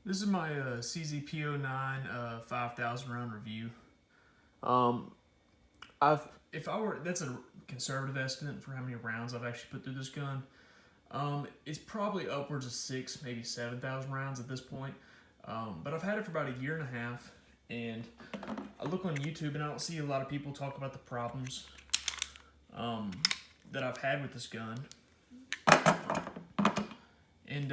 This is my Cz Po9 5,000 round review. Um, I've if I were that's a conservative estimate for how many rounds I've actually put through this gun. It's probably upwards of 6, maybe 7,000 rounds at this point. But I've had it for about a year and a half, and I look on YouTube and I don't see a lot of people talk about the problems um, that I've had with this gun, and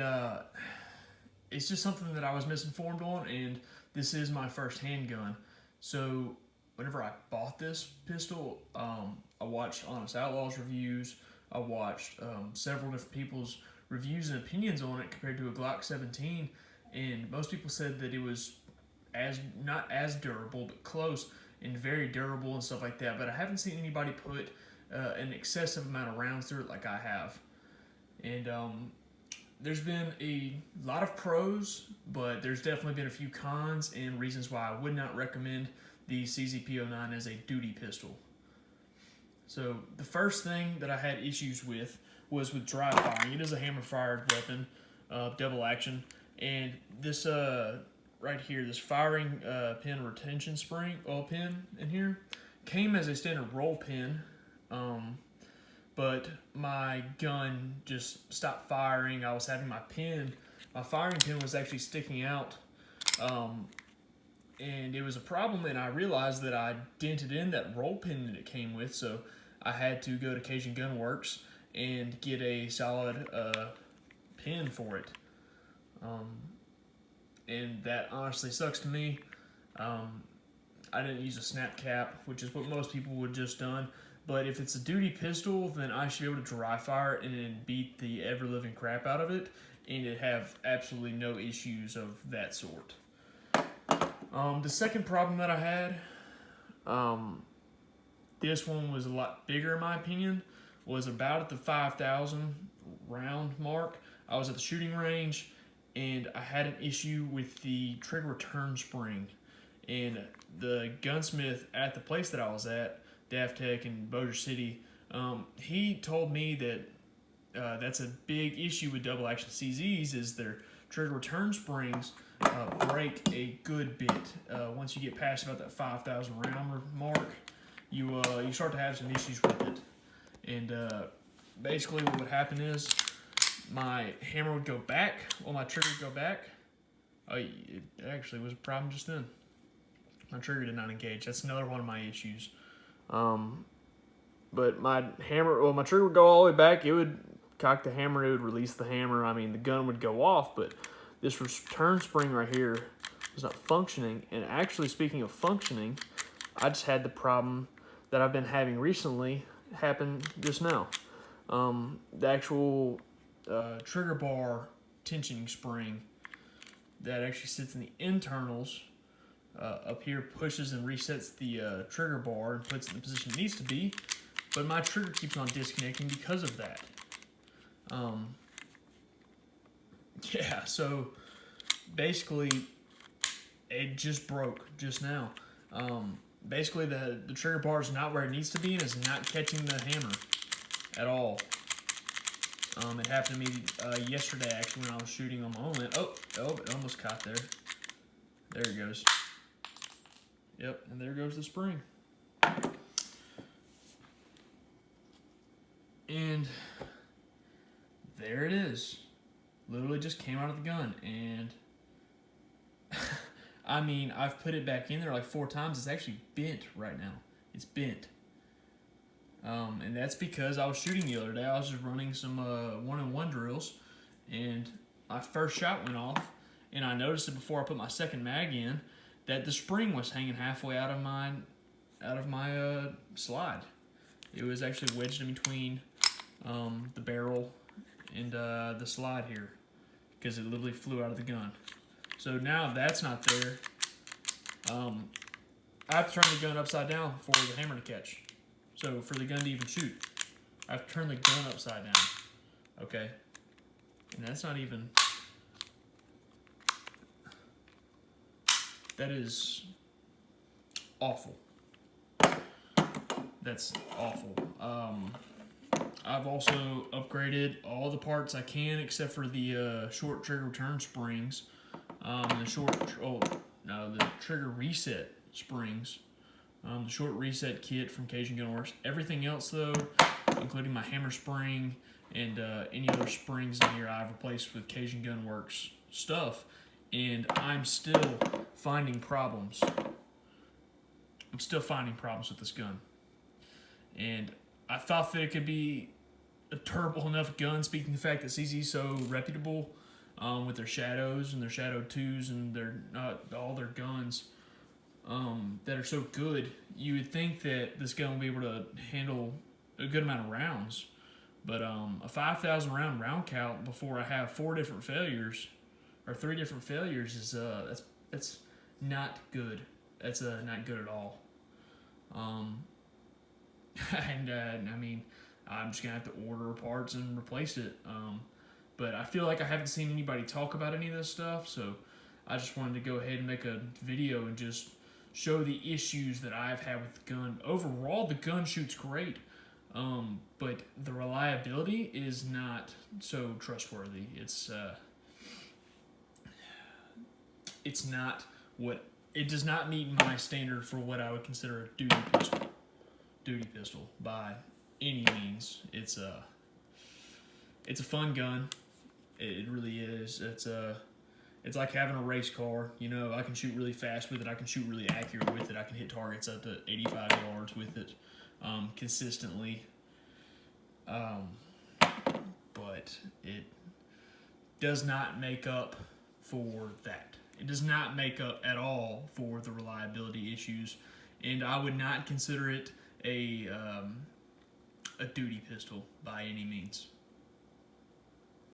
it's just something that I was misinformed on, and this is my first handgun. So whenever I bought this pistol, I watched Honest Outlaws reviews. I watched several different people's reviews and opinions on it compared to a Glock 17, and most people said that it was as not as durable but close and very durable and stuff like that. But I haven't seen anybody put an excessive amount of rounds through it like I have, and there's been a lot of pros, but there's definitely been a few cons and reasons why I would not recommend the Cz Po9 as a duty pistol. So the first thing that I had issues with was with dry firing. It is a hammer-fired weapon, double action, and this right here, this firing pin retention spring oil pin in here, came as a standard roll pin. But my gun just stopped firing. I was having my firing pin was actually sticking out, and it was a problem. And I realized that I dented in that roll pin that it came with, so I had to go to Cajun Gun Works and get a solid pin for it. And that honestly sucks to me. I didn't use a snap cap, which is what most people would just done. But if it's a duty pistol, then I should be able to dry fire it and then beat the ever-living crap out of it, and it have absolutely no issues of that sort. The second problem that I had, this one was a lot bigger in my opinion, was about at the 5,000 round mark. I was at the shooting range, and I had an issue with the trigger return spring. And the gunsmith at the place that I was at, Tech in Bossier City, he told me that that's a big issue with double action CZs is their trigger return springs break a good bit. Once you get past about that 5,000 round mark, you start to have some issues with it. And basically what would happen is my hammer would go back, or my trigger would go back. It actually was a problem just then. My trigger did not engage. That's another one of my issues. But my trigger would go all the way back. It would cock the hammer. It would release the hammer. I mean, the gun would go off, but this return spring right here was not functioning. And actually, speaking of functioning, I just had the problem that I've been having recently happen just now. The actual trigger bar tensioning spring that actually sits in the internals up here pushes and resets the trigger bar and puts it in the position it needs to be, but my trigger keeps on disconnecting because of that. Yeah, so basically it just broke just now. Basically the trigger bar is not where it needs to be and is not catching the hammer at all. It happened to me yesterday actually when I was shooting on my own land. Oh, it almost caught there. There it goes. Yep, and there goes the spring. And there it is. Literally just came out of the gun. And I mean, I've put it back in there like 4 times. It's actually bent right now. It's bent. And that's because I was shooting the other day. I was just running some 1-on-1 drills, and my first shot went off, and I noticed it before I put my second mag in that the spring was hanging halfway out of my slide. It was actually wedged in between the barrel and the slide here because it literally flew out of the gun. So now that's not there. I have to turn the gun upside down for the hammer to catch. So for the gun to even shoot, I have to turn the gun upside down. Okay, and that's not even. That is awful. That's awful. I've also upgraded all the parts I can except for the short trigger return springs The trigger reset springs, the short reset kit from Cajun Gunworks. Everything else though, including my hammer spring and any other springs in here, I've replaced with Cajun Gunworks stuff, and I'm still finding problems. I'm still finding problems with this gun, and I thought that it could be a durable enough gun. Speaking of the fact that CZ's so reputable with their Shadows and their Shadow 2s and all their guns that are so good, you would think that this gun will be able to handle a good amount of rounds. But a 5,000 round count before I have 4 different failures or 3 different failures is that's not good. That's not good at all. And I mean, I'm just gonna have to order parts and replace it. But I feel like I haven't seen anybody talk about any of this stuff, so I just wanted to go ahead and make a video and just show the issues that I've had with the gun. Overall, the gun shoots great, but the reliability is not so trustworthy. It's not what it does not meet my standard for what I would consider a duty pistol by any means. It's a fun gun. It really is. It's like having a race car. You know, I can shoot really fast with it. I can shoot really accurate with it. I can hit targets up to 85 yards with it consistently. But it does not make up for that. It does not make up at all for the reliability issues, and I would not consider it a duty pistol by any means.